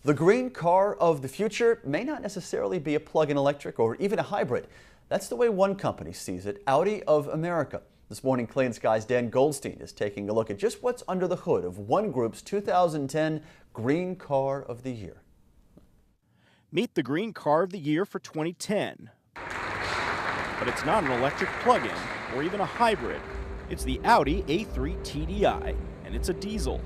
The green car of the future may not necessarily be a plug-in electric or even a hybrid. That's the way one company sees it, Audi of America. This morning, Clean Sky's Dan Goldstein is taking a look at just what's under the hood of one group's 2010 Green Car of the Year. Meet the Green Car of the Year for 2010. But it's not an electric plug-in or even a hybrid. It's the Audi A3 TDI, and it's a diesel.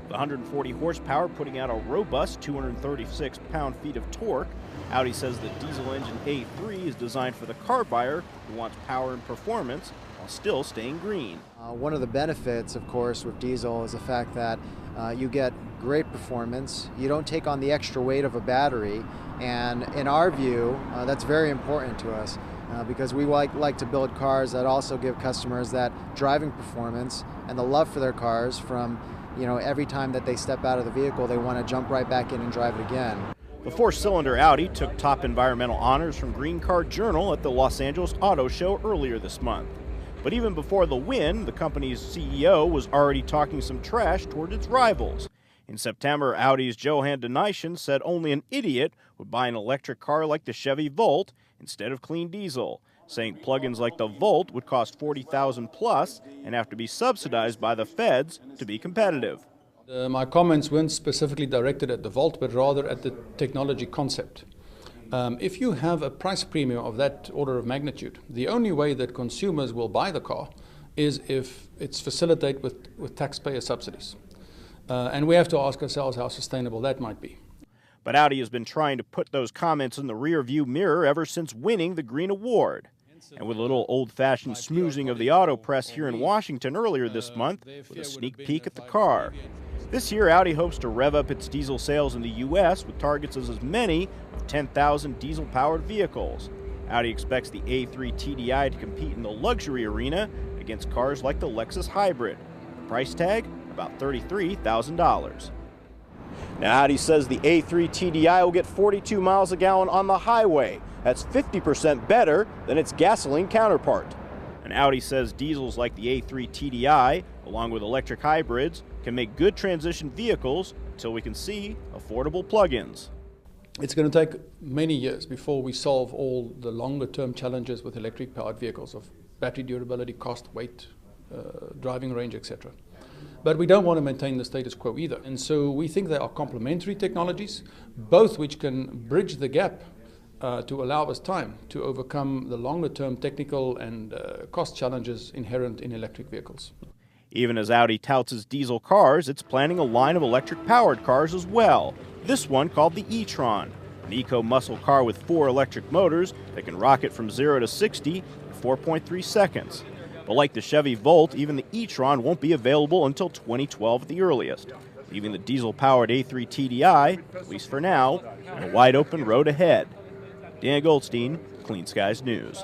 With 140 horsepower putting out a robust 236 pound-feet of torque, Audi says the diesel engine A3 is designed for the car buyer who wants power and performance while still staying green. One of the benefits, of course, with diesel is the fact that you get great performance. You don't take on the extra weight of a battery, and in our view, that's very important to us because we like to build cars that also give customers that driving performance and the love for their cars from, every time that they step out of the vehicle, they want to jump right back in and drive it again. The four-cylinder Audi took top environmental honors from Green Car Journal at the Los Angeles Auto Show earlier this month. But even before the win, the company's CEO was already talking some trash toward its rivals. In September, Audi's Johan Denishan said only an idiot would buy an electric car like the Chevy Volt instead of clean diesel, saying plug-ins like the Volt would cost $40,000 plus and have to be subsidized by the feds to be competitive. My comments weren't specifically directed at the Volt, but rather at the technology concept. If you have a price premium of that order of magnitude, the only way that consumers will buy the car is if it's facilitated with taxpayer subsidies. And we have to ask ourselves how sustainable that might be. But Audi has been trying to put those comments in the rear-view mirror ever since winning the Green Award. And with a little old-fashioned smoozing of the auto press here in Washington earlier this month with a sneak peek at the car. This year, Audi hopes to rev up its diesel sales in the U.S. with targets of as many of 10,000 diesel-powered vehicles. Audi expects the A3 TDI to compete in the luxury arena against cars like the Lexus Hybrid. The price tag, about $33,000. Now, Audi says the A3 TDI will get 42 miles a gallon on the highway. That's 50% better than its gasoline counterpart. And Audi says diesels like the A3 TDI, along with electric hybrids, can make good transition vehicles until we can see affordable plug-ins. It's going to take many years before we solve all the longer-term challenges with electric-powered vehicles of battery durability, cost, weight, driving range, etc. But we don't want to maintain the status quo either. And so we think there are complementary technologies, both which can bridge the gap to allow us time to overcome the longer-term technical and cost challenges inherent in electric vehicles. Even as Audi touts its diesel cars, it's planning a line of electric-powered cars as well. This one called the e-tron, an eco-muscle car with 4 electric motors that can rocket from 0 to 60 in 4.3 seconds. But like the Chevy Volt, even the e-tron won't be available until 2012 at the earliest, leaving the diesel-powered A3 TDI, at least for now, on a wide-open road ahead. Dan Goldstein, Clean Skies News.